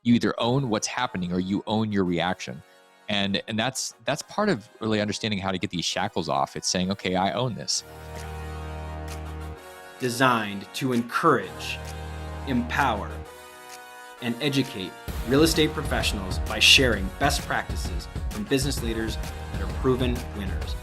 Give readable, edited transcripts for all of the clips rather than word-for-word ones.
You either own what's happening or you own your reaction. And that's part of really understanding how to get these shackles off. It's saying, okay, I own this. Designed to encourage, empower, and educate real estate professionals by sharing best practices from business leaders that are proven winners.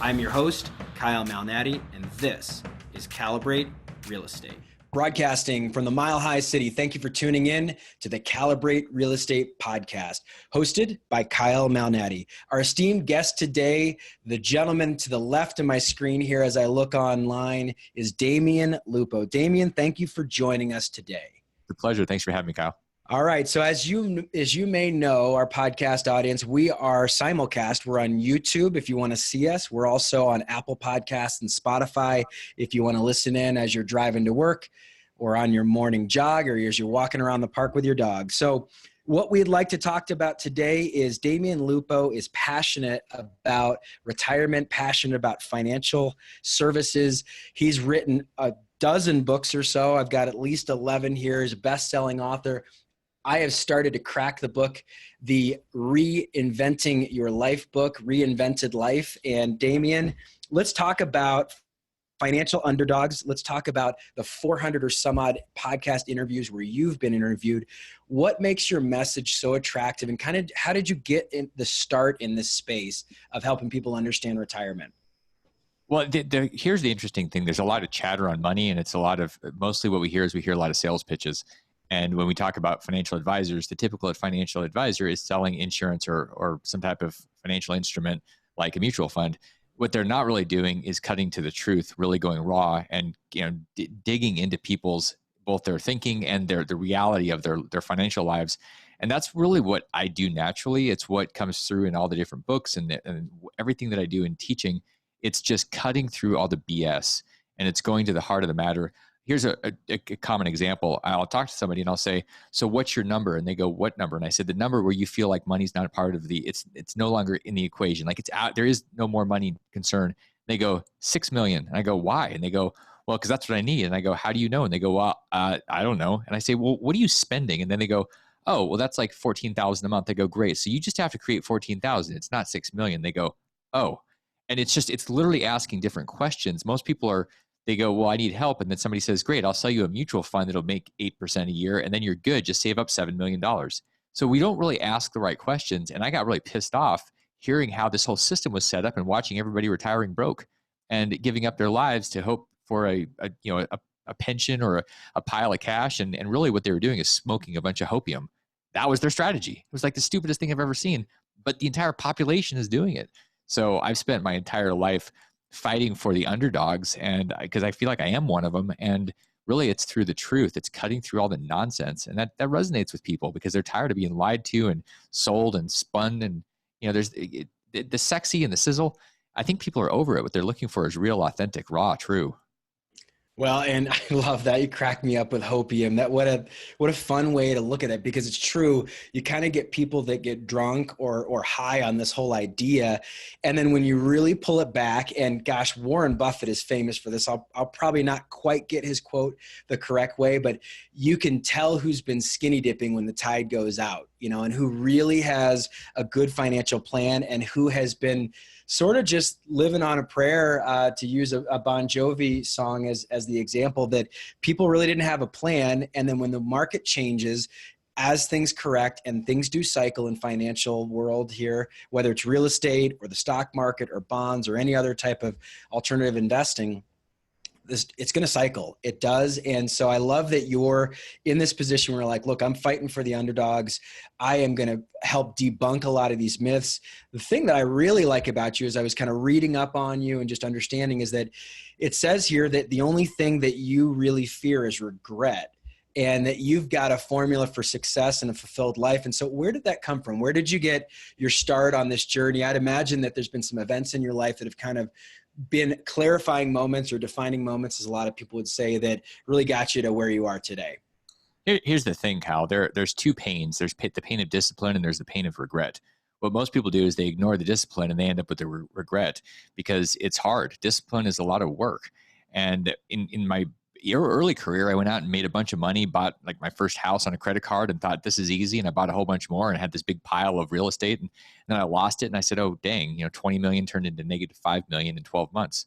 I'm your host, Kyle Malnati, and this is Calibrate Real Estate. Broadcasting from the Mile High City, thank you for tuning in to the Calibrate Real Estate Podcast, hosted by Kyle Malnati. Our esteemed guest today, the gentleman to the left of my screen here as I look online, is Damion Lupo. Damion, thank you for joining us today. It's a pleasure. Thanks for having me, Kyle. All right. So as you may know, our podcast audience, we are simulcast. We're on YouTube if you want to see us. We're also on Apple Podcasts and Spotify if you want to listen in as you're driving to work or on your morning jog or as you're walking around the park with your dog. So what we'd like to talk about today is Damion Lupo is passionate about retirement, passionate about financial services. He's written a dozen books or so. I've got at least 11 here. He's a best-selling author. I have started to crack the book, the Reinventing Your Life book, Reinvented Life. And Damion, let's talk about financial underdogs. Let's talk about the 400 or some odd podcast interviews where you've been interviewed. What makes your message so attractive, and kind of how did you get in the start in this space of helping people understand retirement? Well, here's the interesting thing. There's a lot of chatter on money, and it's mostly what we hear a lot of sales pitches. And when we talk about financial advisors, the typical financial advisor is selling insurance or some type of financial instrument like a mutual fund. What they're not really doing is cutting to the truth, really going raw and digging into people's both their thinking and the reality of their financial lives. And that's really what I do naturally. It's what comes through in all the different books and everything that I do in teaching. It's just cutting through all the BS and it's going to the heart of the matter. Here's a common example. I'll talk to somebody and I'll say, so what's your number? And they go, what number? And I said, the number where you feel like money's not a part of it's no longer in the equation. Like it's out, there is no more money concern. They go, 6 million. And I go, why? And they go, well, because that's what I need. And I go, how do you know? And they go, well, I don't know. And I say, well, what are you spending? And then they go, oh, well, that's like 14,000 a month. I go, great. So you just have to create 14,000. It's not 6 million. They go, oh, and it's literally asking different questions. Most people they go, well, I need help. And then somebody says, great, I'll sell you a mutual fund that'll make 8% a year. And then you're good. Just save up $7 million. So we don't really ask the right questions. And I got really pissed off hearing how this whole system was set up and watching everybody retiring broke and giving up their lives to hope for a pension or a pile of cash. And really what they were doing is smoking a bunch of opium. That was their strategy. It was like the stupidest thing I've ever seen, but the entire population is doing it. So I've spent my entire life fighting for the underdogs, and because I feel like I am one of them, and really it's through the truth. It's cutting through all the nonsense, and that resonates with people because they're tired of being lied to and sold and spun, and there's the sexy and the sizzle. I think people are over it. What they're looking for is real, authentic, raw, true. Well, and I love that. You crack me up with hopium. What a fun way to look at it, because it's true. You kind of get people that get drunk or high on this whole idea. And then when you really pull it back, and gosh, Warren Buffett is famous for this. I'll probably not quite get his quote the correct way, but you can tell who's been skinny dipping when the tide goes out, and who really has a good financial plan and who has been sort of just living on a prayer, to use a Bon Jovi song as the example, that people really didn't have a plan. And then when the market changes, as things correct, and things do cycle in financial world here, whether it's real estate or the stock market or bonds or any other type of alternative investing, it's going to cycle. It does. And so I love that you're in this position where like, look, I'm fighting for the underdogs. I am going to help debunk a lot of these myths. The thing that I really like about you, as I was kind of reading up on you and just understanding, is that it says here that the only thing that you really fear is regret, and that you've got a formula for success and a fulfilled life. And so where did that come from? Where did you get your start on this journey? I'd imagine that there's been some events in your life that have kind of been clarifying moments or defining moments, as a lot of people would say, that really got you to where you are today. Here's the thing, Kyle. There's two pains. There's the pain of discipline and there's the pain of regret. What most people do is they ignore the discipline and they end up with the regret because it's hard. Discipline is a lot of work. And in my early career, I went out and made a bunch of money, bought like my first house on a credit card and thought this is easy. And I bought a whole bunch more and had this big pile of real estate. And then I lost it. And I said, oh, dang, 20 million turned into negative 5 million in 12 months.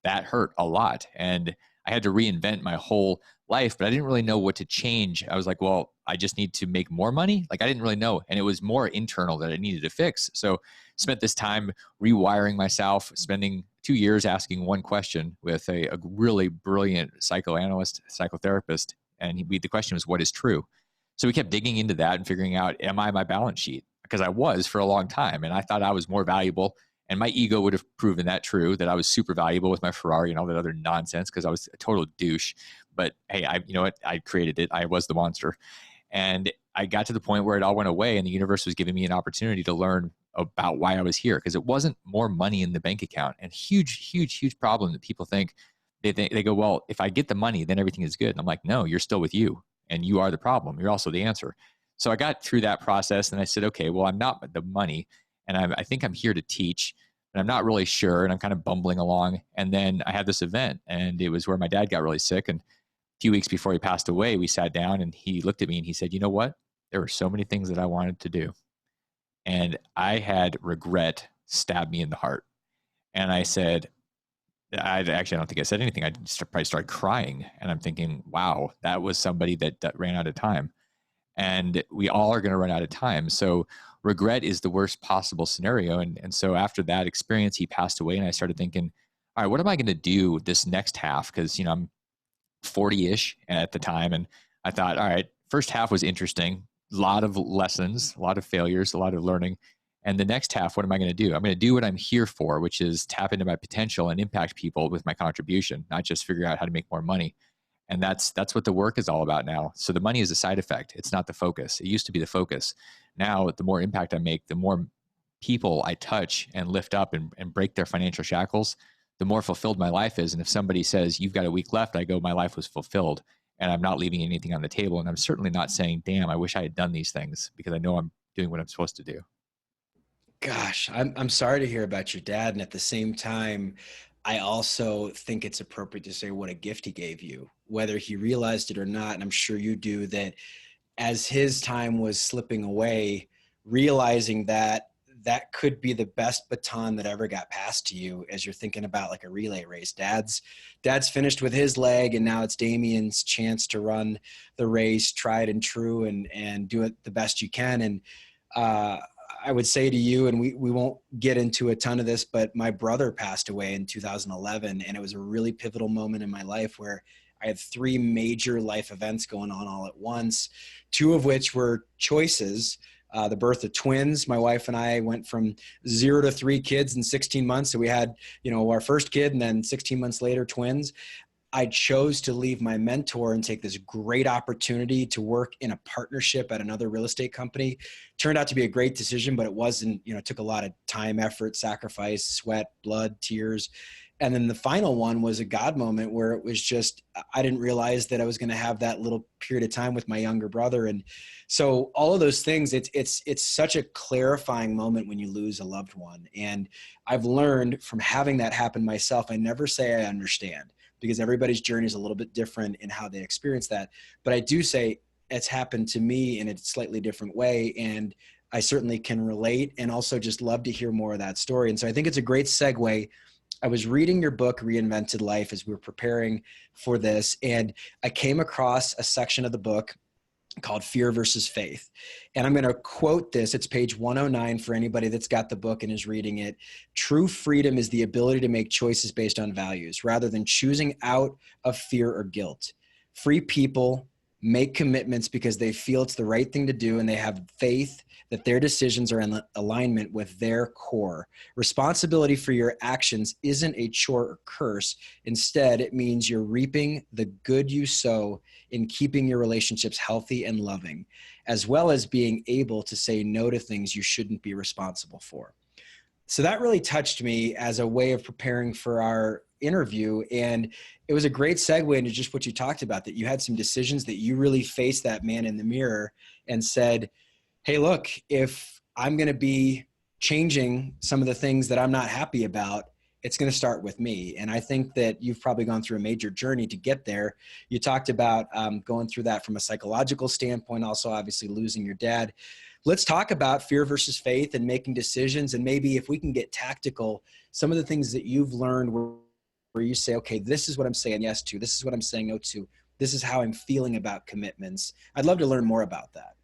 That hurt a lot. And I had to reinvent my whole life, but I didn't really know what to change. I was like, well, I just need to make more money. Like I didn't really know. And it was more internal that I needed to fix. So spent this time rewiring myself, spending 2 years asking one question with a really brilliant psychoanalyst, psychotherapist. And the question was, what is true? So we kept digging into that and figuring out, am I my balance sheet? Because I was for a long time. And I thought I was more valuable. And my ego would have proven that true, that I was super valuable with my Ferrari and all that other nonsense because I was a total douche. But hey, you know what? I created it. I was the monster. And I got to the point where it all went away and the universe was giving me an opportunity to learn about why I was here, because it wasn't more money in the bank account. And huge problem that people think, they go, well, if I get the money, then everything is good. And I'm like, no, you're still with you and you are the problem. You're also the answer. So I got through that process and I said, okay, well, I'm not the money. And I think I'm here to teach, and I'm not really sure. And I'm kind of bumbling along. And then I had this event, and it was where my dad got really sick. And a few weeks before he passed away, we sat down and he looked at me and he said, you know what? There were so many things that I wanted to do. And I had regret stab me in the heart. And I said, I don't think I said anything. I just probably started crying. And I'm thinking, wow, that was somebody that ran out of time. And we all are going to run out of time. So regret is the worst possible scenario. And so after that experience, he passed away, and I started thinking, all right, what am I going to do this next half? Because, I'm 40-ish at the time. And I thought, all right, first half was interesting. A lot of lessons, a lot of failures, a lot of learning. And the next half, what am I going to do? I'm going to do what I'm here for, which is tap into my potential and impact people with my contribution, not just figure out how to make more money. And that's what the work is all about now. So the money is a side effect. It's not the focus. It used to be the focus. Now, the more impact I make, the more people I touch and lift up and break their financial shackles, the more fulfilled my life is. And if somebody says, you've got a week left, I go, my life was fulfilled and I'm not leaving anything on the table. And I'm certainly not saying, damn, I wish I had done these things, because I know I'm doing what I'm supposed to do. Gosh, I'm sorry to hear about your dad. And at the same time, I also think it's appropriate to say what a gift he gave you, whether he realized it or not. And I'm sure you do, that as his time was slipping away, realizing that that could be the best baton that ever got passed to you, as you're thinking about like a relay race. Dad's finished with his leg, and now it's Damion's chance to run the race, tried and true, and do it the best you can. And I would say to you, and we won't get into a ton of this, but my brother passed away in 2011, and it was a really pivotal moment in my life where I had 3 major life events going on all at once, 2 of which were choices. The birth of twins. My wife and I went from 0 to 3 kids in 16 months. So we had, our first kid, and then 16 months later, twins. I chose to leave my mentor and take this great opportunity to work in a partnership at another real estate company. Turned out to be a great decision, but it wasn't, it took a lot of time, effort, sacrifice, sweat, blood, tears. And then the final one was a God moment where it was just, I didn't realize that I was going to have that little period of time with my younger brother. And so all of those things, it's such a clarifying moment when you lose a loved one. And I've learned from having that happen myself, I never say I understand, because everybody's journey is a little bit different in how they experience that. But I do say it's happened to me in a slightly different way. And I certainly can relate, and also just love to hear more of that story. And so I think it's a great segue. I was reading your book, Reinvented Life, as we were preparing for this, and I came across a section of the book called Fear versus Faith. And I'm going to quote this. It's page 109 for anybody that's got the book and is reading it. True freedom is the ability to make choices based on values rather than choosing out of fear or guilt. Free people make commitments because they feel it's the right thing to do, and they have faith that their decisions are in alignment with their core. Responsibility for your actions isn't a chore or curse. Instead, it means you're reaping the good you sow in keeping your relationships healthy and loving, as well as being able to say no to things you shouldn't be responsible for. So that really touched me as a way of preparing for our interview. And it was a great segue into just what you talked about, that you had some decisions that you really faced that man in the mirror and said, hey, look, if I'm going to be changing some of the things that I'm not happy about, it's going to start with me. And I think that you've probably gone through a major journey to get there. You talked about going through that from a psychological standpoint, also obviously losing your dad. Let's talk about fear versus faith and making decisions. And maybe if we can get tactical, some of the things that you've learned where you say, okay, this is what I'm saying yes to. This is what I'm saying no to. This is how I'm feeling about commitments. I'd love to learn more about that.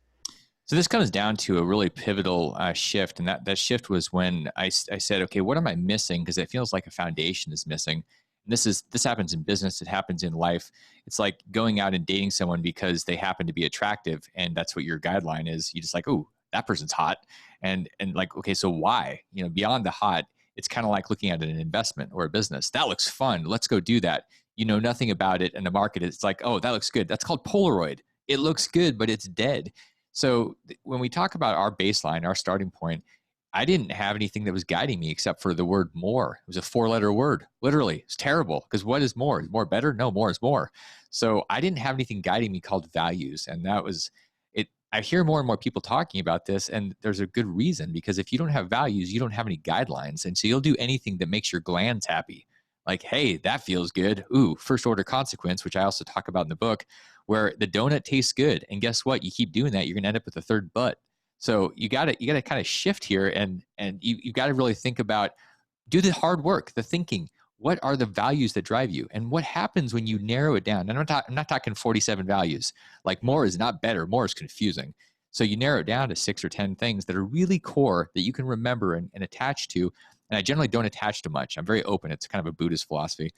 So this comes down to a really pivotal shift. And that shift was when I said, okay, what am I missing? Because it feels like a foundation is missing. And this happens in business. It happens in life. It's like going out and dating someone because they happen to be attractive. And that's what your guideline is. You just like, oh, that person's hot. And like, okay, so why? Beyond the hot, it's kind of like looking at an investment or a business. That looks fun. Let's go do that. You know nothing about it. And the market, it's like, oh, that looks good. That's called Polaroid. It looks good, but it's dead. So when we talk about our baseline, our starting point, I didn't have anything that was guiding me except for the word more. It was a 4-letter word. Literally, it's terrible because what is more? Is more better? No, more is more. So I didn't have anything guiding me called values. And that was it. I hear more and more people talking about this, and there's a good reason, because if you don't have values, you don't have any guidelines. And so you'll do anything that makes your glands happy. Like, hey, that feels good. Ooh, first order consequence, which I also talk about in the book, where the donut tastes good. And guess what? You keep doing that, you're going to end up with a third butt. So you got to kind of shift here, and you got to really think about, do the hard work, the thinking. What are the values that drive you? And what happens when you narrow it down? And I'm not talking 47 values. Like, more is not better. More is confusing. So you narrow it down to 6 or 10 things that are really core that you can remember and attach to. And I generally don't attach to much. I'm very open. It's kind of a Buddhist philosophy.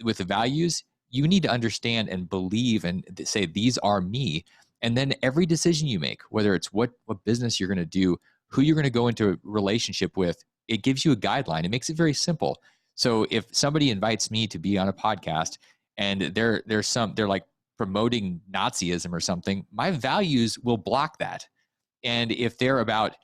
With the values, you need to understand and believe and say, these are me. And then every decision you make, whether it's what business you're going to do, who you're going to go into a relationship with, it gives you a guideline. It makes it very simple. So if somebody invites me to be on a podcast and they're like promoting Nazism or something, my values will block that. And if they're about,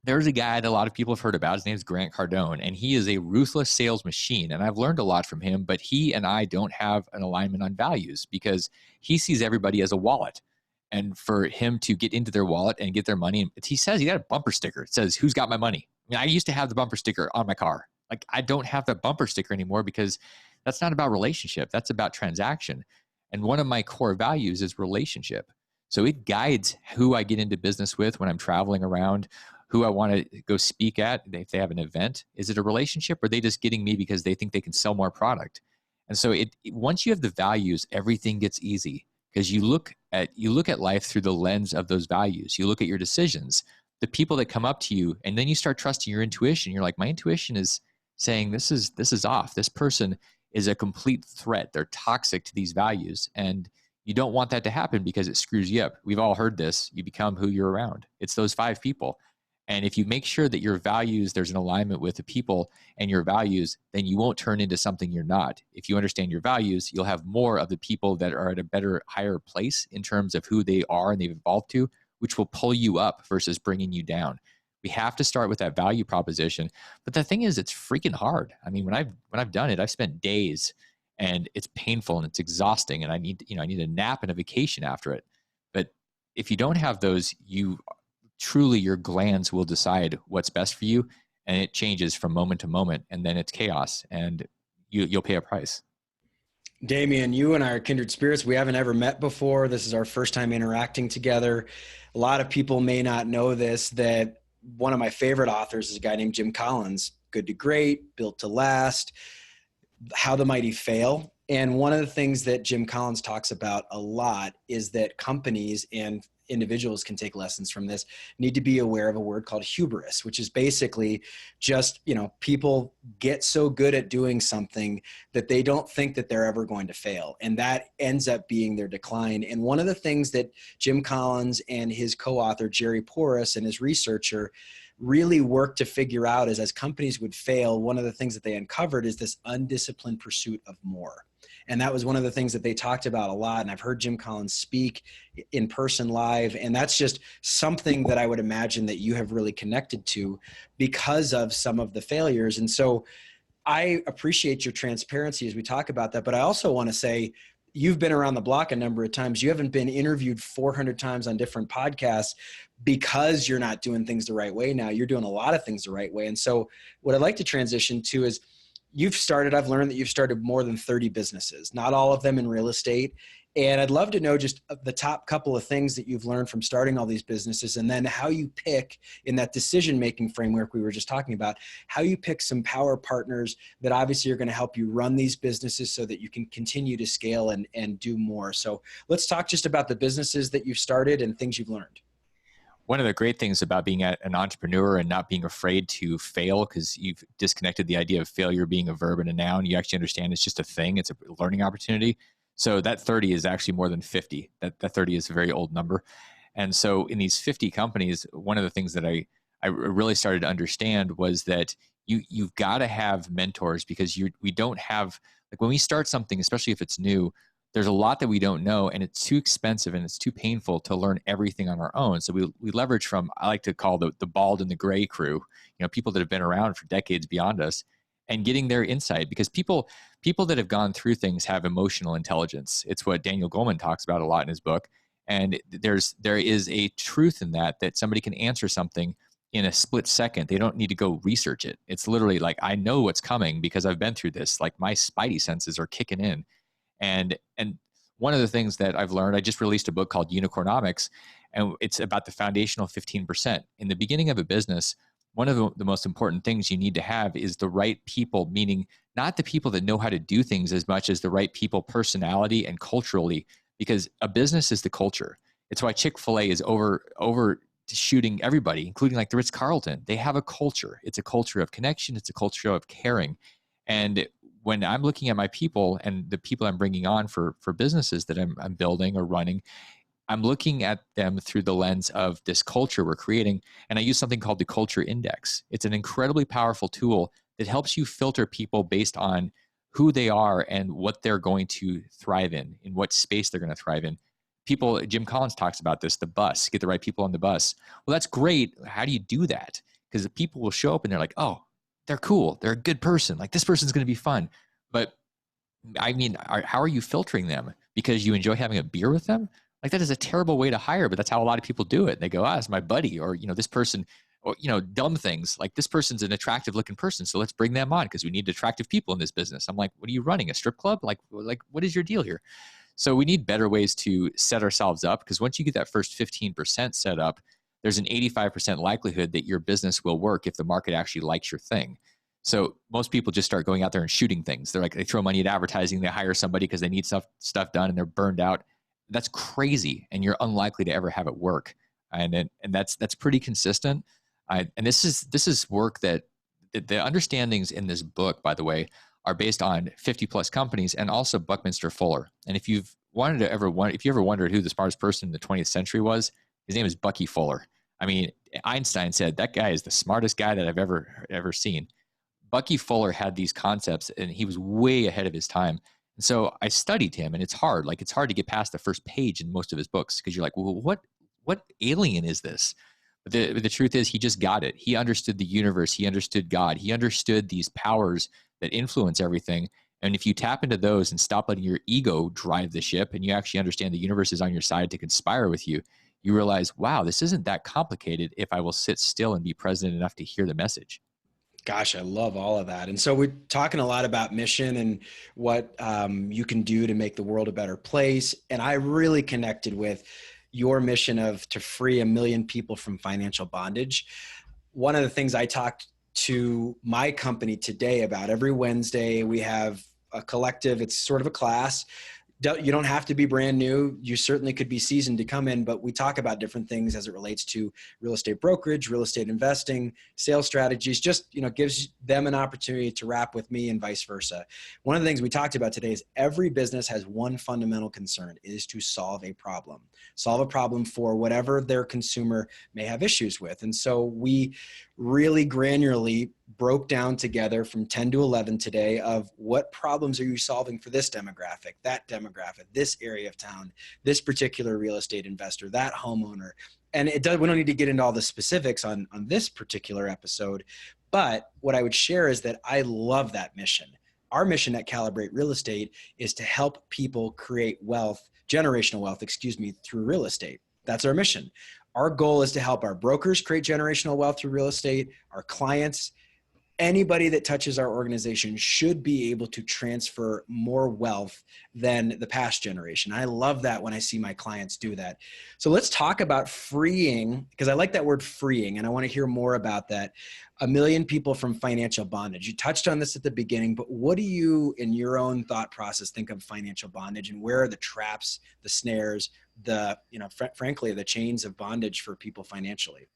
there's a guy that a lot of people have heard about. His name is Grant Cardone, and he is a ruthless sales machine. And I've learned a lot from him, but he and I don't have an alignment on values because he sees everybody as a wallet. And for him to get into their wallet and get their money, he says he got a bumper sticker. It says, who's got my money? I mean, I used to have the bumper sticker on my car. Like, I don't have that bumper sticker anymore because that's not about relationship. That's about transaction. And one of my core values is relationship. So it guides who I get into business with when I'm traveling around, who I want to go speak at, if they have an event. Is it a relationship, or are they just getting me because they think they can sell more product? And so once you have the values, everything gets easy, because you look at life through the lens of those values. You look at your decisions, the people that come up to you, and then you start trusting your intuition. You're like, my intuition is saying this is off. This person is a complete threat. They're toxic to these values. And you don't want that to happen because it screws you up. We've all heard this. You become who you're around. It's those 5 people. And if you make sure that your values, there's an alignment with the people and your values, then you won't turn into something you're not. If you understand your values, you'll have more of the people that are at a better, higher place in terms of who they are and they've evolved to, which will pull you up versus bringing you down. We have to start with that value proposition. But the thing is, it's freaking hard. I mean, when I've done it, I've spent days, and it's painful and it's exhausting, and I need a nap and a vacation after it. But if you don't have those, truly your glands will decide what's best for you, and it changes from moment to moment, and then it's chaos, and you'll pay a price. Damion, you and I are kindred spirits. We haven't ever met before. This is our first time interacting together. A lot of people may not know this, that one of my favorite authors is a guy named Jim Collins. Good to Great, Built to Last, How the Mighty Fail. And one of the things that Jim Collins talks about a lot is that companies and individuals can take lessons from this, need to be aware of a word called hubris, which is basically just, people get so good at doing something that they don't think that they're ever going to fail. And that ends up being their decline. And one of the things that Jim Collins and his co-author, Jerry Porras, and his researcher really worked to figure out is, as companies would fail, one of the things that they uncovered is this undisciplined pursuit of more. And that was one of the things that they talked about a lot. And I've heard Jim Collins speak in person live. And that's just something that I would imagine that you have really connected to because of some of the failures. And so I appreciate your transparency as we talk about that. But I also want to say, you've been around the block a number of times. You haven't been interviewed 400 times on different podcasts because you're not doing things the right way now. You're doing a lot of things the right way. And so what I'd like to transition to is I've learned that you've started more than 30 businesses, not all of them in real estate. And I'd love to know just the top couple of things that you've learned from starting all these businesses, and then how you pick in that decision-making framework we were just talking about, how you pick some power partners that obviously are going to help you run these businesses so that you can continue to scale and do more. So let's talk just about the businesses that you've started and things you've learned. One of the great things about being an entrepreneur and not being afraid to fail, because you've disconnected the idea of failure being a verb and a noun. You actually understand it's just a thing. It's a learning opportunity. So that 30 is actually more than 50. That 30 is a very old number. And so in these 50 companies, one of the things that I really started to understand was that you've got to have mentors, because we don't have, like when we start something, especially if it's new, there's a lot that we don't know, and it's too expensive and it's too painful to learn everything on our own. So we leverage from, I like to call the bald and the gray crew, people that have been around for decades beyond us, and getting their insight, because people that have gone through things have emotional intelligence. It's what Daniel Goleman talks about a lot in his book. And there is a truth in that somebody can answer something in a split second. They don't need to go research it. It's literally like, I know what's coming because I've been through this. Like my spidey senses are kicking in. And one of the things that I've learned, I just released a book called Unicornomics, and it's about the foundational 15%. In the beginning of a business, one of the most important things you need to have is the right people, meaning not the people that know how to do things as much as the right people personality and culturally, because a business is the culture. It's why Chick-fil-A is over shooting everybody, including like the Ritz-Carlton. They have a culture. It's a culture of connection. It's a culture of caring. And when I'm looking at my people and the people I'm bringing on for businesses that I'm building or running, I'm looking at them through the lens of this culture we're creating. And I use something called the Culture Index. It's an incredibly powerful tool that helps you filter people based on who they are and what they're going to thrive in what space they're going to thrive in. People, Jim Collins talks about this, the bus, get the right people on the bus. Well, that's great. How do you do that? Because the people will show up and they're like, oh, they're cool. They're a good person. Like this person's going to be fun. But I mean, how are you filtering them? Because you enjoy having a beer with them? Like that is a terrible way to hire, but that's how a lot of people do it. They go, it's my buddy, or, this person, or, dumb things like this person's an attractive looking person. So let's bring them on because we need attractive people in this business. I'm like, what are you running, a strip club? Like what is your deal here? So we need better ways to set ourselves up, because once you get that first 15% set up, there's an 85% likelihood that your business will work if the market actually likes your thing. So most people just start going out there and shooting things. They're like, they throw money at advertising, they hire somebody because they need stuff done and they're burned out. That's crazy, and you're unlikely to ever have it work. And that's pretty consistent. And this is work that the understandings in this book, by the way, are based on 50 plus companies and also Buckminster Fuller. And if you ever wondered who the smartest person in the 20th century was, his name is Bucky Fuller. I mean, Einstein said that guy is the smartest guy that I've ever seen. Bucky Fuller had these concepts, and he was way ahead of his time. And so I studied him, and it's hard. Like it's hard to get past the first page in most of his books because you're like, well, what alien is this? But the truth is, he just got it. He understood the universe. He understood God. He understood these powers that influence everything. And if you tap into those and stop letting your ego drive the ship, and you actually understand the universe is on your side to conspire with you, you realize, wow, this isn't that complicated if I will sit still and be present enough to hear the message. Gosh, I love all of that. And so we're talking a lot about mission and what you can do to make the world a better place. And I really connected with your mission to free 1 million people from financial bondage. One of the things I talked to my company today about, every Wednesday we have a collective, it's sort of a class. You don't have to be brand new. You certainly could be seasoned to come in, but we talk about different things as it relates to real estate brokerage, real estate investing, sales strategies, just, gives them an opportunity to rap with me and vice versa. One of the things we talked about today is every business has one fundamental concern, is to solve a problem for whatever their consumer may have issues with. And so we really granularly broke down together from 10 to 11 today of what problems are you solving for this demographic, that demographic, this area of town, this particular real estate investor, that homeowner. And we don't need to get into all the specifics on this particular episode, but what I would share is that I love that mission. our mission at Calibrate Real Estate is to help people create wealth, generational wealth, through real estate. That's our mission. Our goal is to help our brokers create generational wealth through real estate, our clients. Anybody that touches our organization should be able to transfer more wealth than the past generation. I love that when I see my clients do that. So let's talk about freeing, because I like that word freeing, and I want to hear more about that. 1 million people from financial bondage. You touched on this at the beginning, but what do you, in your own thought process, think of financial bondage, and where are the traps, the snares, frankly, the chains of bondage for people financially?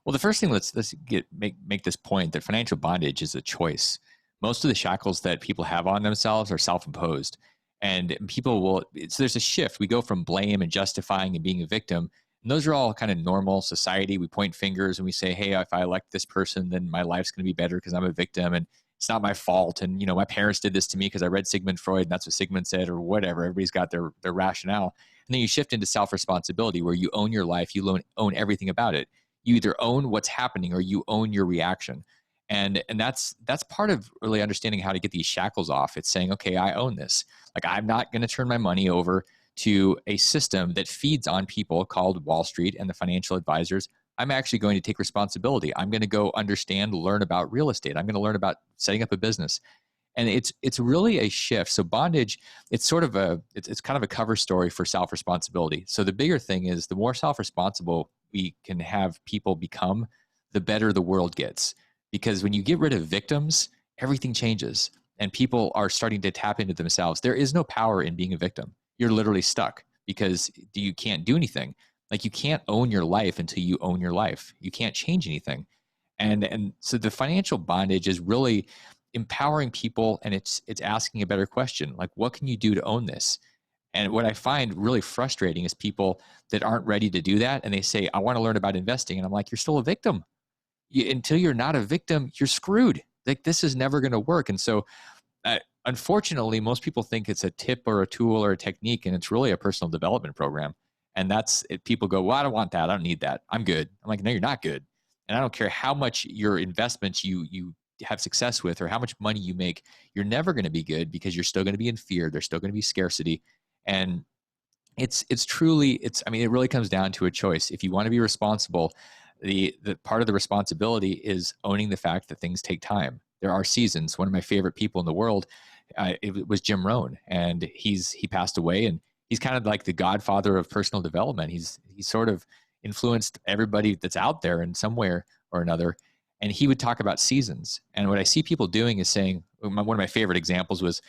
Well, the first thing, let's make this point that financial bondage is a choice. Most of the shackles that people have on themselves are self-imposed, and there's a shift. We go from blame and justifying and being a victim, and those are all kind of normal society. We point fingers and we say, hey, if I elect this person, then my life's going to be better because I'm a victim, and it's not my fault. And, my parents did this to me because I read Sigmund Freud and that's what Sigmund said, or whatever. Everybody's got their rationale. And then you shift into self-responsibility, where you own your life, you own everything about it. You either own what's happening or you own your reaction. And that's part of really understanding how to get these shackles off. It's saying, okay, I own this. Like, I'm not going to turn my money over to a system that feeds on people called Wall Street and the financial advisors. I'm actually going to take responsibility. I'm going to go learn about real estate. I'm going to learn about setting up a business. And it's really a shift. So bondage, it's kind of a cover story for self-responsibility. So the bigger thing is, the more self-responsible we can have people become, the better the world gets. Because when you get rid of victims, everything changes and people are starting to tap into themselves. There is no power in being a victim. You're literally stuck because you can't do anything. Like, you can't own your life until you own your life. You can't change anything. And so the financial bondage is really empowering people, and it's asking a better question. Like, what can you do to own this? And what I find really frustrating is people that aren't ready to do that. And they say, I want to learn about investing. And I'm like, you're still a victim. Until you're not a victim, you're screwed. Like, this is never going to work. And so unfortunately, most people think it's a tip or a tool or a technique, and it's really a personal development program. And that's it. People go, well, I don't want that. I don't need that. I'm good. I'm like, no, you're not good. And I don't care how much your investments you have success with or how much money you make, you're never going to be good, because you're still going to be in fear. There's still going to be scarcity. And it really comes down to a choice. If you want to be responsible, the part of the responsibility is owning the fact that things take time. There are seasons. One of my favorite people in the world, it was Jim Rohn, and he passed away, and he's kind of like the godfather of personal development. He's sort of influenced everybody that's out there in some way or another. And he would talk about seasons. And what I see people doing is saying, one of my favorite examples was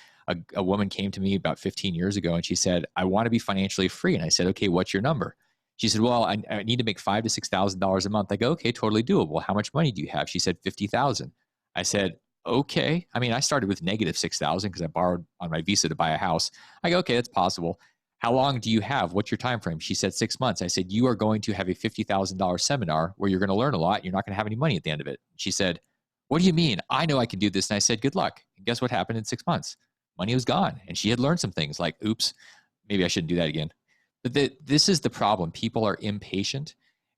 a woman came to me about 15 years ago, and she said, I want to be financially free. And I said, okay, what's your number? She said, well, I need to make $5,000 to $6,000 a month. I go, okay, totally doable. How much money do you have? She said, 50,000. I said, okay. I mean, I started with negative 6,000 because I borrowed on my visa to buy a house. I go, okay, that's possible. How long do you have? What's your time frame? She said 6 months. I said, you are going to have a $50,000 seminar where you're going to learn a lot. You're not going to have any money at the end of it. She said, what do you mean? I know I can do this. And I said, good luck. And guess what happened in 6 months? Money was gone. And she had learned some things like, oops, maybe I shouldn't do that again. But this is the problem. People are impatient,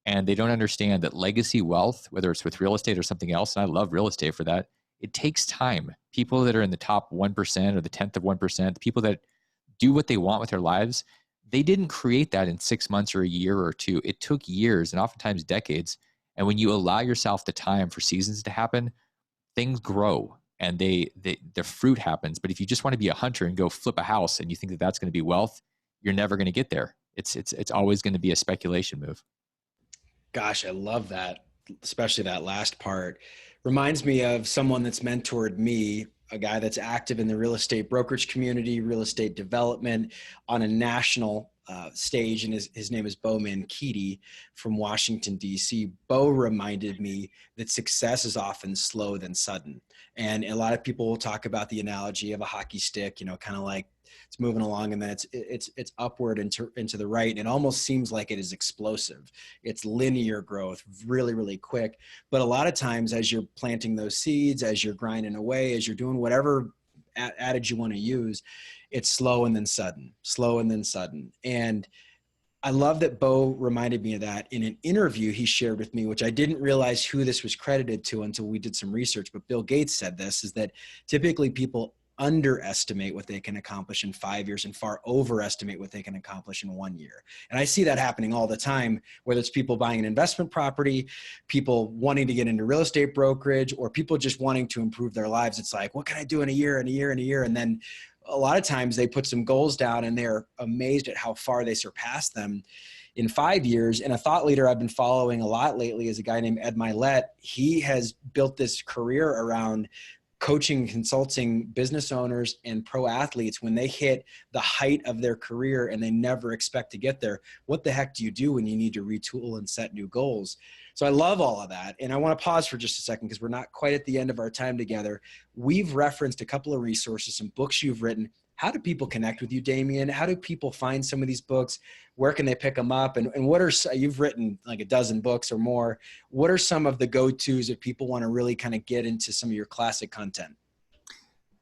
and they don't understand that legacy wealth, whether it's with real estate or something else, and I love real estate for that, it takes time. People that are in the top 1% or the 10th of 1%, the people that do what they want with their lives, they didn't create that in 6 months or a year or two. It took years and oftentimes decades. And when you allow yourself the time for seasons to happen, things grow and the fruit happens. But if you just want to be a hunter and go flip a house and you think that that's going to be wealth, you're never going to get there. It's always going to be a speculation move. Gosh, I love that, especially that last part. Reminds me of someone that's mentored me, a guy that's active in the real estate brokerage community, real estate development on a national stage, and his name is Bo Mankitti from Washington, D.C. Bo reminded me that success is often slow than sudden. And a lot of people will talk about the analogy of a hockey stick, kind of like it's moving along and then it's upward into the right. And it almost seems like it is explosive. It's linear growth, really, really quick. But a lot of times as you're planting those seeds, as you're grinding away, as you're doing whatever adage you want to use, it's slow and then sudden, slow and then sudden. And I love that Bo reminded me of that in an interview he shared with me, which I didn't realize who this was credited to until we did some research. But Bill Gates said this, is that typically people underestimate what they can accomplish in 5 years and far overestimate what they can accomplish in 1 year. And I see that happening all the time, whether it's people buying an investment property, people wanting to get into real estate brokerage, or people just wanting to improve their lives. It's like, what can I do in a year and a year and a year? And then a lot of times they put some goals down and they're amazed at how far they surpass them in 5 years. And a thought leader I've been following a lot lately is a guy named Ed Milet. He has built this career around coaching, consulting business owners and pro athletes when they hit the height of their career and they never expect to get there. What the heck do you do when you need to retool and set new goals? So I love all of that. And I want to pause for just a second because we're not quite at the end of our time together. We've referenced a couple of resources, some books you've written. How do people connect with you, Damion? How do people find some of these books? Where can they pick them up? And what are, you've written like a dozen books or more. What are some of the go-tos if people want to really kind of get into some of your classic content?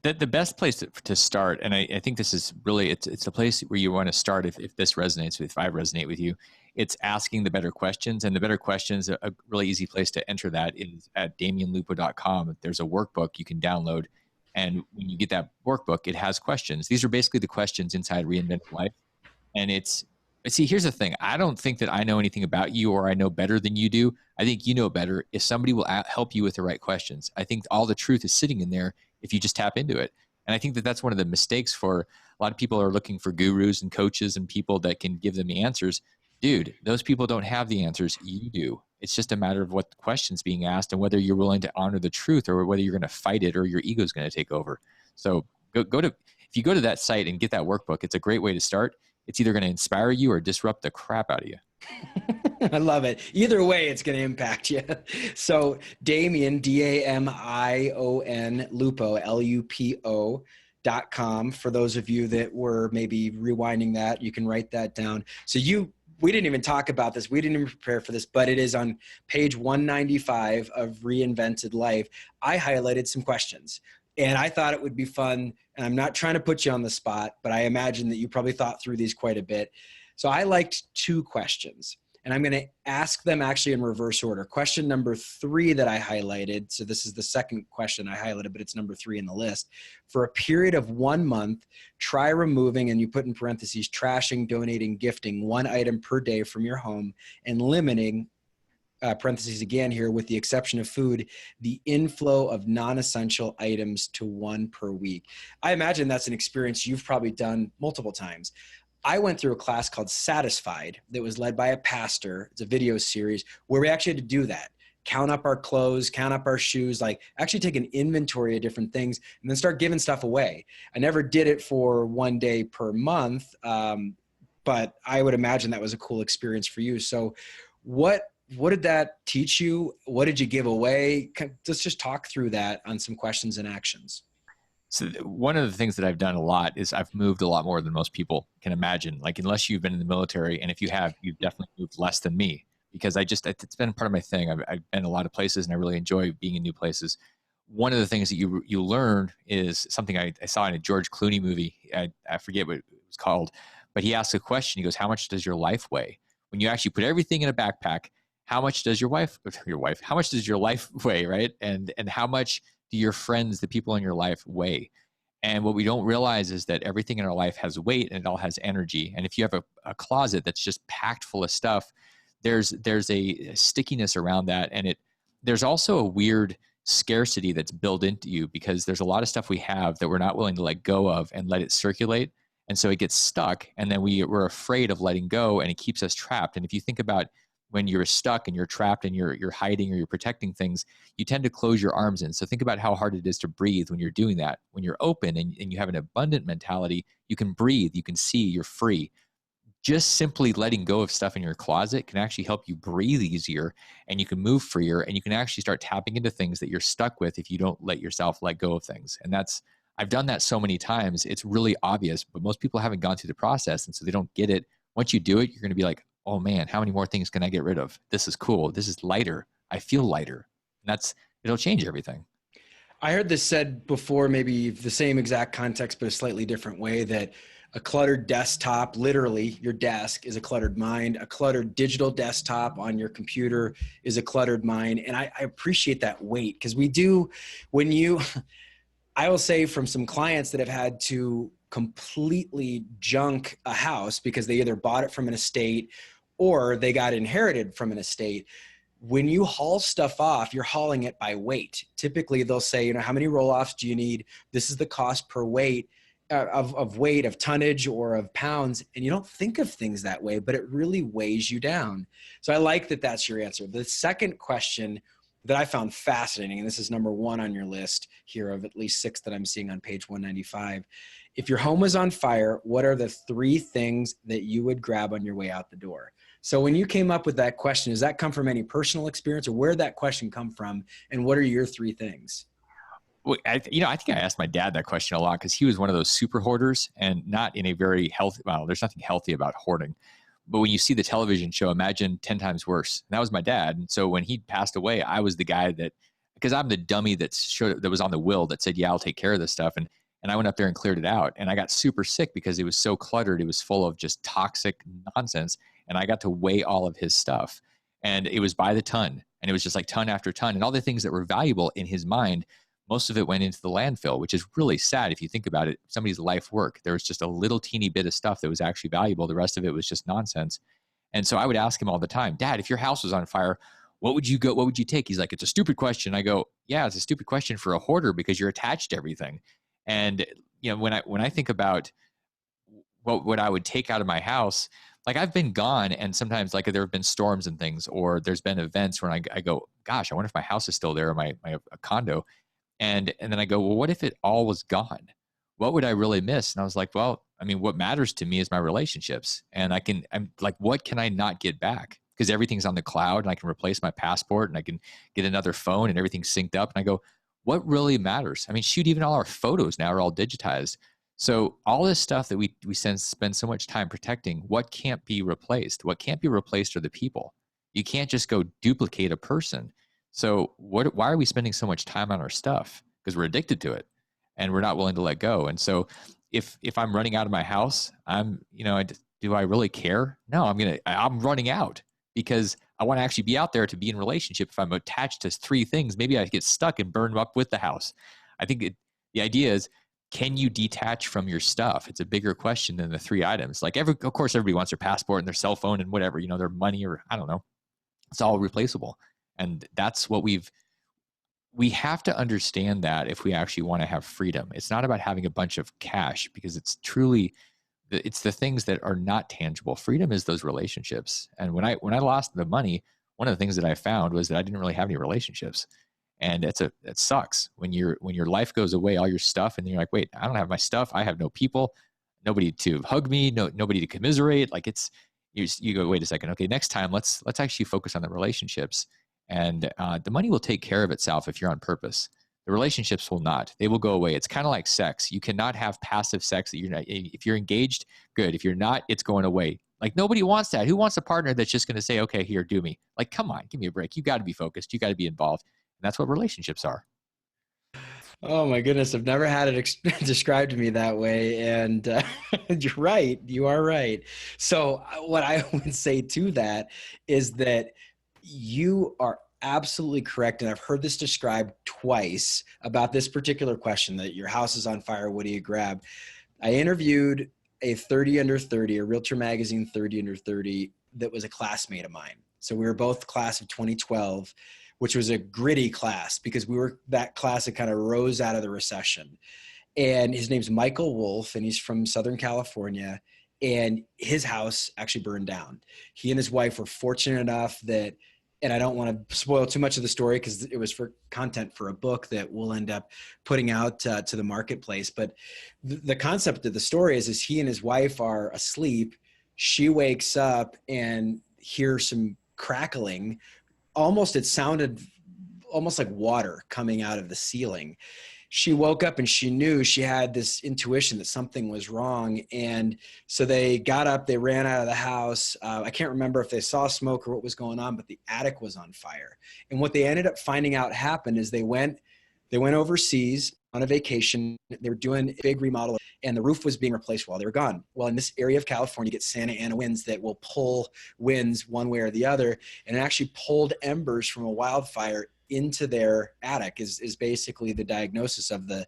The best place to start, and I think this is really, it's a place where you want to start if this resonates with, if I resonate with you, it's asking the better questions. And the better questions, a really easy place to enter that is at damionlupo.com. There's a workbook you can download. And when you get that workbook, it has questions. These are basically the questions inside Reinvented Life. And see, here's the thing. I don't think that I know anything about you or I know better than you do. I think you know better if somebody will help you with the right questions. I think all the truth is sitting in there if you just tap into it. And I think that that's one of the mistakes for a lot of people are looking for gurus and coaches and people that can give them the answers. Dude, those people don't have the answers. You do. It's just a matter of what the question's being asked and whether you're willing to honor the truth or whether you're going to fight it or your ego is going to take over. So if you go to that site and get that workbook, it's a great way to start. It's either going to inspire you or disrupt the crap out of you. I love it. Either way, it's going to impact you. So Damion, Damion, Lupo, Lupo.com. For those of you that were maybe rewinding that, you can write that down. So we didn't even talk about this. We didn't even prepare for this, but it is on page 195 of Reinvented Life. I highlighted some questions. And I thought it would be fun, and I'm not trying to put you on the spot, but I imagine that you probably thought through these quite a bit. So I liked 2 questions, and I'm going to ask them actually in reverse order. Question number 3 that I highlighted, so this is the second question I highlighted, but it's number 3 in the list. For a period of 1 month, try removing, and you put in parentheses, trashing, donating, gifting 1 item per day from your home and limiting, parentheses again here, with the exception of food, the inflow of non-essential items to 1 per week. I imagine that's an experience you've probably done multiple times. I went through a class called Satisfied that was led by a pastor. It's a video series where we actually had to do that. Count up our clothes, count up our shoes, like actually take an inventory of different things and then start giving stuff away. I never did it for 1 day per month, but I would imagine that was a cool experience for you. So what did that teach you? What did you give away? Let's just talk through that on some questions and actions. So one of the things that I've done a lot is I've moved a lot more than most people can imagine. Like unless you've been in the military, and if you have, you've definitely moved less than me because it's been part of my thing. I've been a lot of places and I really enjoy being in new places. One of the things that you learn is something I saw in a George Clooney movie. I forget what it was called, but he asked a question. He goes, how much does your life weigh? When you actually put everything in a backpack, how much does how much does your life weigh, right? And how much do your friends, the people in your life, weigh? And what we don't realize is that everything in our life has weight and it all has energy. And if you have a closet that's just packed full of stuff, there's a stickiness around that. And there's also a weird scarcity that's built into you because there's a lot of stuff we have that we're not willing to let go of and let it circulate. And so it gets stuck and then we're afraid of letting go and it keeps us trapped. And if you think about when you're stuck and you're trapped and you're hiding or you're protecting things, you tend to close your arms in. So think about how hard it is to breathe when you're doing that. When you're open and you have an abundant mentality, you can breathe, you can see, you're free. Just simply letting go of stuff in your closet can actually help you breathe easier and you can move freer and you can actually start tapping into things that you're stuck with if you don't let yourself let go of things. And I've done that so many times. It's really obvious, but most people haven't gone through the process. And so they don't get it. Once you do it, you're going to be like, oh man, how many more things can I get rid of? This is cool. This is lighter. I feel lighter. And it'll change everything. I heard this said before, maybe the same exact context, but a slightly different way, that a cluttered desktop, literally your desk, is a cluttered mind. A cluttered digital desktop on your computer is a cluttered mind. And I appreciate that weight because we do, I will say from some clients that have had to completely junk a house because they either bought it from an estate or they got inherited from an estate. When you haul stuff off, you're hauling it by weight. Typically they'll say, you know, how many roll-offs do you need? This is the cost per weight of weight, of tonnage, or of pounds. And you don't think of things that way, but it really weighs you down. So I like that that's your answer. The second question that I found fascinating, and this is number one on your list here of at least 6 that I'm seeing on page 195. If your home was on fire, what are the 3 things that you would grab on your way out the door? So when you came up with that question, does that come from any personal experience, or where did that question come from? And what are your 3 things? Well, I think I asked my dad that question a lot because he was one of those super hoarders, and not in a very healthy, well, there's nothing healthy about hoarding. But when you see the television show, imagine 10 times worse. And that was my dad. And so when he passed away, I was the guy that, because I'm the dummy that was on the will that said, yeah, I'll take care of this stuff. And I went up there and cleared it out. And I got super sick because it was so cluttered. It was full of just toxic nonsense. And I got to weigh all of his stuff. And it was by the ton. And it was just like ton after ton. And all the things that were valuable in his mind, most of it went into the landfill, which is really sad if you think about it. Somebody's life work. There was just a little teeny bit of stuff that was actually valuable. The rest of it was just nonsense. And so I would ask him all the time, Dad, if your house was on fire, what would you take? He's like, it's a stupid question. I go, yeah, it's a stupid question for a hoarder because you're attached to everything. And you know, when I think about what I would take out of my house, like I've been gone, and sometimes like there have been storms and things, or there's been events when I go, gosh, I wonder if my house is still there, or my condo. And then I go, well, what if it all was gone? What would I really miss? And I was like, well, I mean, what matters to me is my relationships. And I'm like, what can I not get back? Because everything's on the cloud, and I can replace my passport, and I can get another phone, and everything's synced up. And I go, what really matters? I mean, shoot, even all our photos now are all digitized. So all this stuff that we spend so much time protecting, what can't be replaced? What can't be replaced are the people. You can't just go duplicate a person. So why are we spending so much time on our stuff? Because we're addicted to it and we're not willing to let go. And so if I'm running out of my house, do I really care? No, I'm running out because I want to actually be out there to be in relationship. If I'm attached to 3 things, maybe I get stuck and burn up with the house. I think the idea is, can you detach from your stuff? It's a bigger question than the 3 items. Like of course, everybody wants their passport and their cell phone and whatever, their money, or I don't know. It's all replaceable. And that's what we have to understand, that if we actually want to have freedom, it's not about having a bunch of cash, because it's the things that are not tangible. Freedom is those relationships. And when I lost the money, one of the things that I found was that I didn't really have any relationships. And it sucks when your life goes away, all your stuff, and then you're like, wait, I don't have my stuff. I have no people, nobody to hug me, nobody to commiserate. Like you go, wait a second. Okay, next time let's actually focus on the relationships. And the money will take care of itself if you're on purpose. The relationships will not. They will go away. It's kind of like sex. You cannot have passive sex that you're not. If you're engaged, good. If you're not, it's going away. Like nobody wants that. Who wants a partner that's just going to say, okay, here, do me? Like, come on, give me a break. You got to be focused. You got to be involved. And that's what relationships are. Oh my goodness. I've never had it described to me that way. And you're right. You are right. So what I would say to that is that you are absolutely correct. And I've heard this described twice about this particular question, that your house is on fire. What do you grab? I interviewed a 30 under 30, a Realtor Magazine 30 under 30 that was a classmate of mine. So we were both class of 2012, which was a gritty class because we were that class that kind of rose out of the recession. And his name's Michael Wolf, and he's from Southern California. And his house actually burned down. He and his wife were fortunate enough that, and I don't want to spoil too much of the story because it was for content for a book that we'll end up putting out to the marketplace. But the concept of the story is he and his wife are asleep. She wakes up and hears some crackling. It sounded almost like water coming out of the ceiling. She woke up and she knew, she had this intuition that something was wrong. And so they got up, they ran out of the house. I can't remember if they saw smoke or what was going on, but the attic was on fire. And what they ended up finding out happened is they went overseas on a vacation. They were doing a big remodel and the roof was being replaced while they were gone. Well, in this area of California, you get Santa Ana winds that will pull winds one way or the other. And it actually pulled embers from a wildfire into their attic is basically the diagnosis of the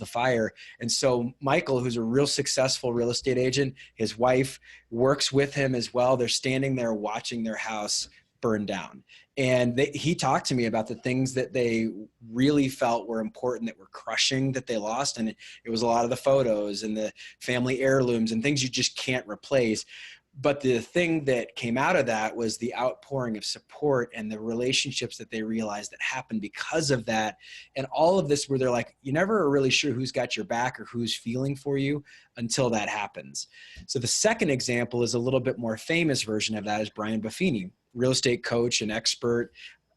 fire. And so Michael, who's a real successful real estate agent, his wife works with him as well. They're standing there watching their house burn down. And he talked to me about the things that they really felt were important, that were crushing, that they lost. And it was a lot of the photos and the family heirlooms and things you just can't replace. But the thing that came out of that was the outpouring of support and the relationships that they realized that happened because of that. And all of this where they're like, you never are really sure who's got your back or who's feeling for you until that happens. So the second example is a little bit more famous version of that is Brian Buffini, real estate coach and expert,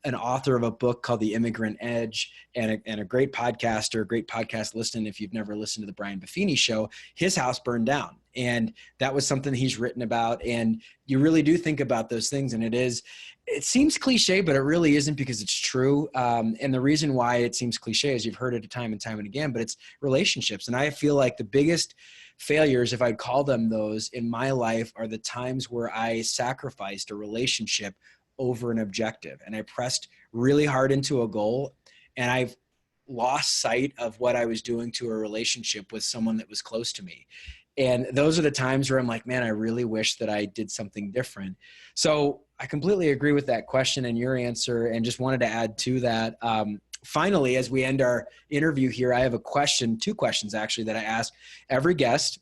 an author of a book called The Immigrant Edge, and a great podcaster, great podcast listening. If you've never listened to the Brian Buffini show, his house burned down. And that was something he's written about. And you really do think about those things. And it seems cliche, but it really isn't, because it's true. And the reason why it seems cliche is you've heard it time and time and again, but it's relationships. And I feel like the biggest failures, if I'd call them those in my life, are the times where I sacrificed a relationship over an objective. And I pressed really hard into a goal, and I've lost sight of what I was doing to a relationship with someone that was close to me. And those are the times where I'm like, man, I really wish that I did something different. So I completely agree with that question and your answer, and just wanted to add to that. Finally, as we end our interview here, I have two questions actually that I ask every guest.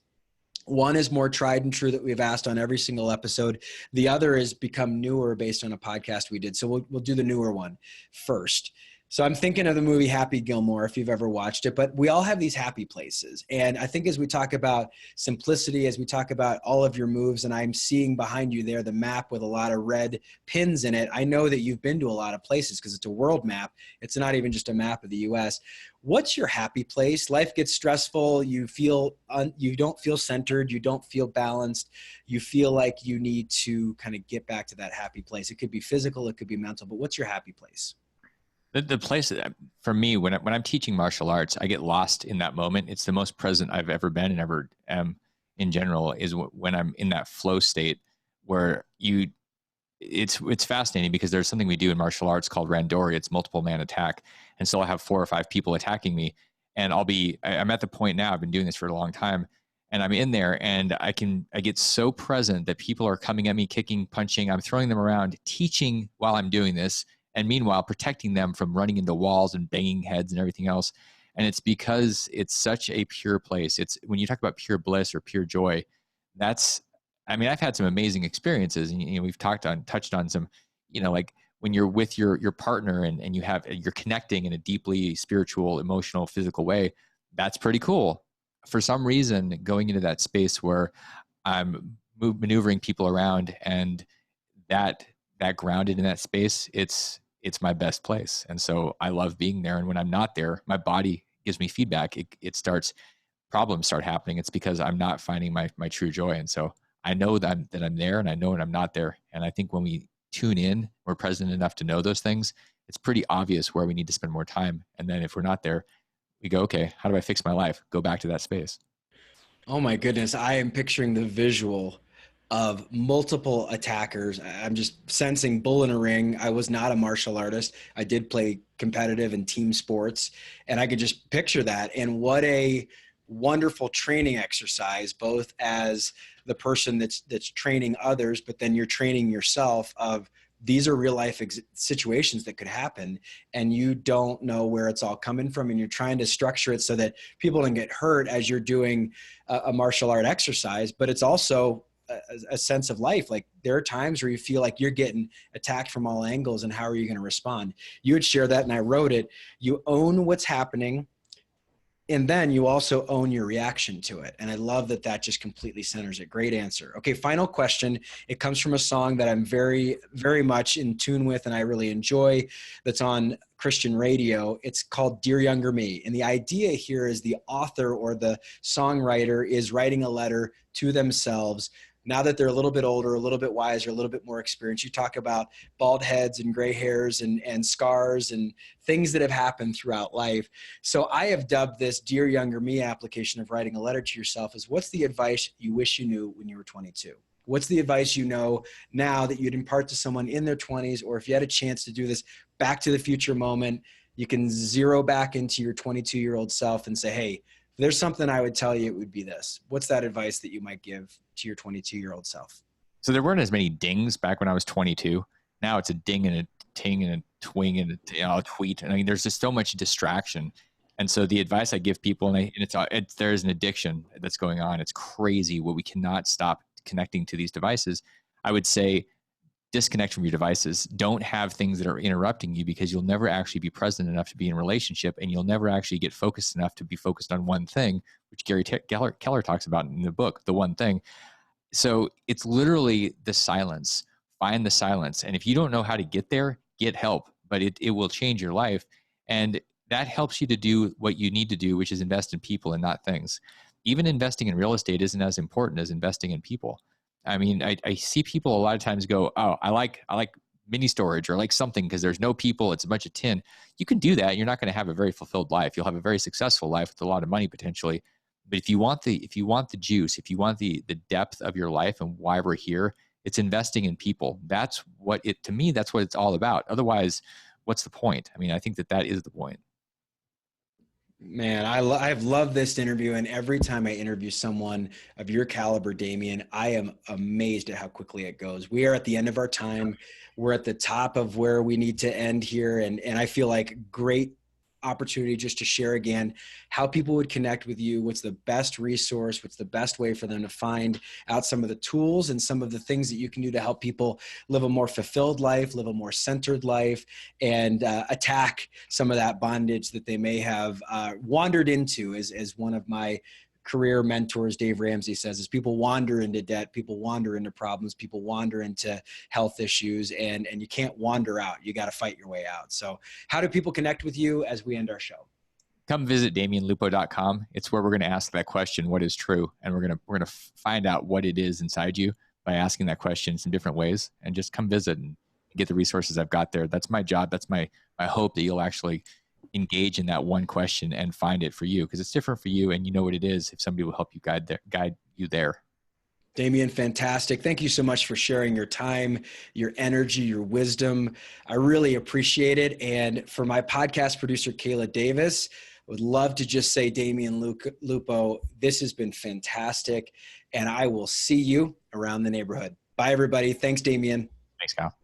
One is more tried and true that we've asked on every single episode. The other is become newer based on a podcast we did. So we'll do the newer one first. So I'm thinking of the movie Happy Gilmore, if you've ever watched it, but we all have these happy places. And I think as we talk about simplicity, as we talk about all of your moves, and I'm seeing behind you there the map with a lot of red pins in it, I know that you've been to a lot of places because it's a world map. It's not even just a map of the US. What's your happy place? Life gets stressful. You don't feel centered. You don't feel balanced. You feel like you need to kind of get back to that happy place. It could be physical, it could be mental, but what's your happy place? The place for me, when I'm teaching martial arts, I get lost in that moment. It's the most present I've ever been and ever am in general, is when I'm in that flow state where it's fascinating, because there's something we do in martial arts called randori. It's multiple man attack. And so I'll have 4 or 5 people attacking me, and I'm at the point now, I've been doing this for a long time, and I'm in there, and I get so present that people are coming at me, kicking, punching, I'm throwing them around, teaching while I'm doing this, and meanwhile protecting them from running into walls and banging heads and everything else. And it's because it's such a pure place. It's when you talk about pure bliss or pure joy, I've had some amazing experiences, and we've touched on some, like when you're with your partner and you're connecting in a deeply spiritual, emotional, physical way. That's pretty cool. For some reason, going into that space where I'm maneuvering people around, and that grounded in that space, it's my best place. And so I love being there. And when I'm not there, my body gives me feedback. Problems start happening. It's because I'm not finding my true joy. And so I know that I'm there, and I know when I'm not there. And I think when we tune in, we're present enough to know those things. It's pretty obvious where we need to spend more time. And then if we're not there, we go, okay, how do I fix my life? Go back to that space. Oh my goodness. I am picturing the visual of multiple attackers. I'm just sensing bull in a ring. I was not a martial artist. I did play competitive and team sports, and I could just picture that. And what a wonderful training exercise, both as the person that's training others, but then you're training yourself of these are real life situations that could happen, and you don't know where it's all coming from. And you're trying to structure it so that people don't get hurt as you're doing a martial art exercise, but it's also a sense of life. Like there are times where you feel like you're getting attacked from all angles, and how are you going to respond? You would share that, and I wrote it. You own what's happening, and then you also own your reaction to it. And I love that just completely centers it. Great answer. Okay, final question. It comes from a song that I'm very, very much in tune with, and I really enjoy, that's on Christian radio. It's called Dear Younger Me. And the idea here is the author or the songwriter is writing a letter to themselves now that they're a little bit older, a little bit wiser, a little bit more experienced. You talk about bald heads and gray hairs and scars and things that have happened throughout life. So I have dubbed this Dear Younger Me application of writing a letter to yourself as, what's the advice you wish you knew when you were 22? What's the advice you know now that you'd impart to someone in their 20s, or if you had a chance to do this back to the future moment, you can zero back into your 22-year-old self and say, hey, if there's something I would tell you, it would be this. What's that advice that you might give to your 22-year-old self? So there weren't as many dings back when I was 22. Now it's a ding and a ting and a twing and a tweet. And I mean, there's just so much distraction. And so the advice I give people, and there's an addiction that's going on. It's crazy what we cannot stop connecting to these devices. I would say disconnect from your devices. Don't have things that are interrupting you, because you'll never actually be present enough to be in a relationship, and you'll never actually get focused enough to be focused on one thing, which Gary Keller talks about in the book, The One Thing. So it's literally the silence. Find the silence. And if you don't know how to get there, get help, but it will change your life. And that helps you to do what you need to do, which is invest in people and not things. Even investing in real estate isn't as important as investing in people. I mean, I see people a lot of times go, oh, I like mini storage, or like something because there's no people, it's a bunch of tin. You can do that. You're not going to have a very fulfilled life. You'll have a very successful life with a lot of money potentially. But if you want the juice, if you want the depth of your life and why we're here, it's investing in people. That's what it's all about. Otherwise, what's the point? I mean, I think that is the point. Man, I've loved this interview, and every time I interview someone of your caliber, Damion, I am amazed at how quickly it goes. We are at the end of our time. We're at the top of where we need to end here, and I feel like great opportunity just to share again how people would connect with you. What's the best resource? What's the best way for them to find out some of the tools and some of the things that you can do to help people live a more fulfilled life, live a more centered life, and attack some of that bondage that they may have wandered into. As one of my career mentors, Dave Ramsey, says, is people wander into debt, people wander into problems, people wander into health issues, and you can't wander out. You got to fight your way out. So how do people connect with you as we end our show? Come visit DamionLupo.com. It's where we're going to ask that question, what is true? And we're going to find out what it is inside you by asking that question in some different ways. And just come visit and get the resources I've got there. That's my job. That's my hope, that you'll actually engage in that one question and find it for you, because it's different for you and you know what it is if somebody will help you guide you there. Damion, fantastic. Thank you so much for sharing your time, your energy, your wisdom. I really appreciate it. And for my podcast producer, Kayla Davis, I would love to just say, Damion Lupo, this has been fantastic. And I will see you around the neighborhood. Bye, everybody. Thanks, Damion. Thanks, Kyle.